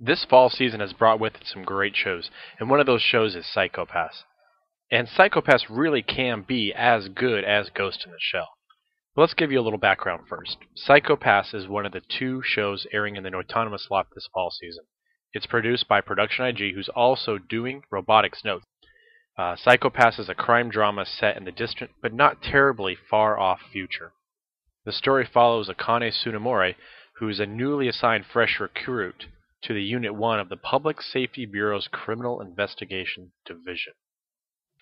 This fall season has brought with it some great shows, and one of those shows is Psycho-Pass. And Psycho-Pass really can be as good as Ghost in the Shell. But let's give you a little background first. Psycho-Pass is one of the two shows airing in the autonomous slot this fall season. It's produced by Production IG, who's also doing Robotics Notes. Psycho-Pass is a crime drama set in the distant but not terribly far off future. The story follows Akane Tsunemori, who is a newly assigned fresh recruit to the Unit 1 of the Public Safety Bureau's Criminal Investigation Division.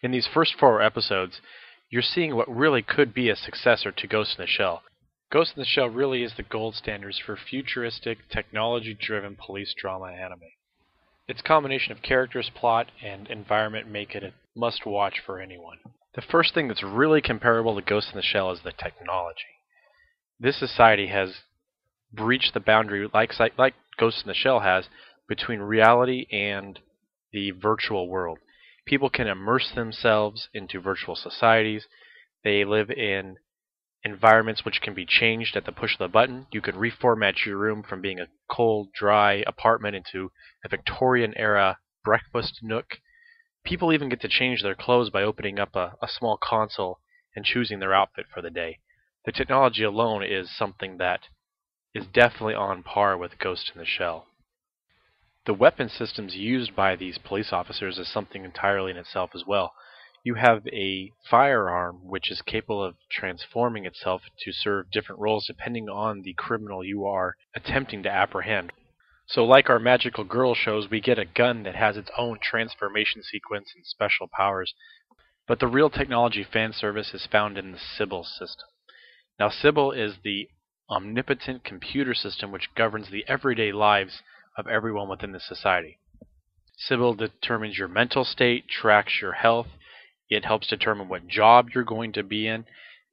In these first 4 episodes, you're seeing what really could be a successor to Ghost in the Shell. Ghost in the Shell really is the gold standards for futuristic, technology-driven police drama anime. Its combination of characters, plot, and environment make it a must-watch for anyone. The first thing that's really comparable to Ghost in the Shell is the technology. This society has breached the boundary, like Ghost in the Shell has, between reality and the virtual world. People can immerse themselves into virtual societies. They live in environments which can be changed at the push of the button. You could reformat your room from being a cold, dry apartment into a Victorian-era breakfast nook. People even get to change their clothes by opening up a small console and choosing their outfit for the day. The technology alone is something that is definitely on par with Ghost in the Shell. The weapon systems used by these police officers is something entirely in itself as well. You have a firearm which is capable of transforming itself to serve different roles depending on the criminal you are attempting to apprehend. So like our magical girl shows, we get a gun that has its own transformation sequence and special powers. But the real technology fan service is found in the Sibyl system. Now Sibyl is the omnipotent computer system which governs the everyday lives of everyone within the society. Sibyl determines your mental state, tracks your health, it helps determine what job you're going to be in.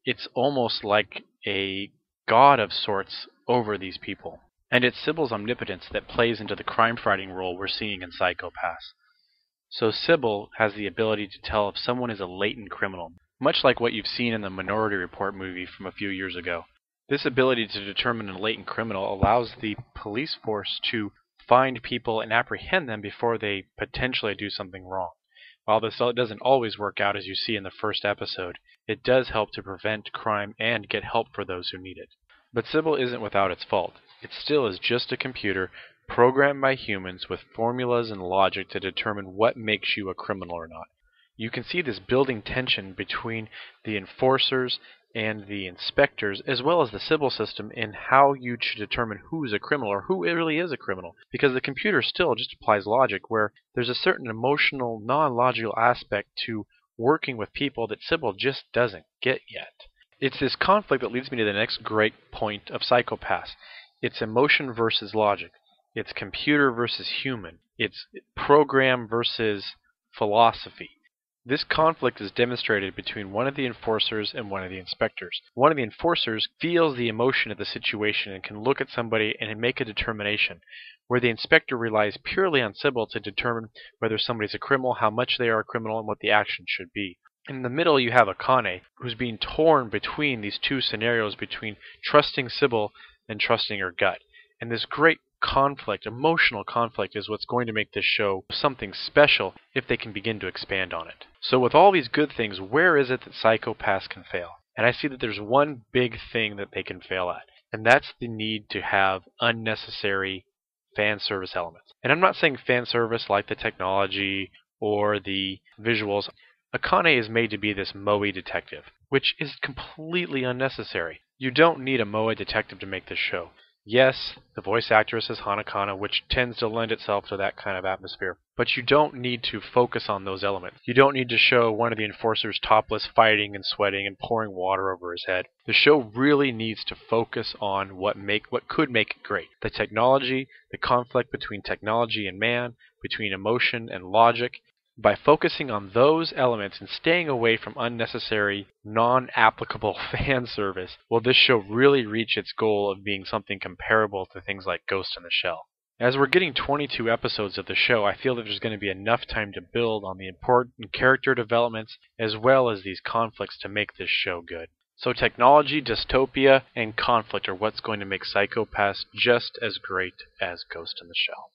It's almost like a god of sorts over these people. And it's Sibyl's omnipotence that plays into the crime-fighting role we're seeing in Psycho-Pass. So Sibyl has the ability to tell if someone is a latent criminal, much like what you've seen in the Minority Report movie from a few years ago. This ability to determine a latent criminal allows the police force to find people and apprehend them before they potentially do something wrong. While this doesn't always work out as you see in the first episode, it does help to prevent crime and get help for those who need it. But Sibyl isn't without its fault. It still is just a computer programmed by humans with formulas and logic to determine what makes you a criminal or not. You can see this building tension between the enforcers and the inspectors, as well as the Sibyl system, in how you should determine who is a criminal or who really is a criminal. Because the computer still just applies logic, where there's a certain emotional, non-logical aspect to working with people that Sibyl just doesn't get yet. It's this conflict that leads me to the next great point of Psycho-Pass. It's emotion versus logic. It's computer versus human. It's program versus philosophy. This conflict is demonstrated between one of the enforcers and one of the inspectors. One of the enforcers feels the emotion of the situation and can look at somebody and make a determination, where the inspector relies purely on Sibyl to determine whether somebody's a criminal, how much they are a criminal, and what the action should be. In the middle you have Akane, who's being torn between these two scenarios, between trusting Sibyl and trusting her gut. And this great conflict, emotional conflict, is what's going to make this show something special if they can begin to expand on it. So with all these good things, where is it that Psycho-Pass can fail? And I see that there's one big thing that they can fail at, and that's the need to have unnecessary fan service elements. And I'm not saying fan service like the technology or the visuals. Akane is made to be this moe detective, which is completely unnecessary. You don't need a moe detective to make this show. Yes, the voice actress is Hanakana, which tends to lend itself to that kind of atmosphere. But you don't need to focus on those elements. You don't need to show one of the enforcers topless, fighting and sweating and pouring water over his head. The show really needs to focus on what could make it great. The technology, the conflict between technology and man, between emotion and logic. By focusing on those elements and staying away from unnecessary, non-applicable fan service, will this show really reach its goal of being something comparable to things like Ghost in the Shell. As we're getting 22 episodes of the show, I feel that there's going to be enough time to build on the important character developments as well as these conflicts to make this show good. So technology, dystopia, and conflict are what's going to make Psycho-Pass just as great as Ghost in the Shell.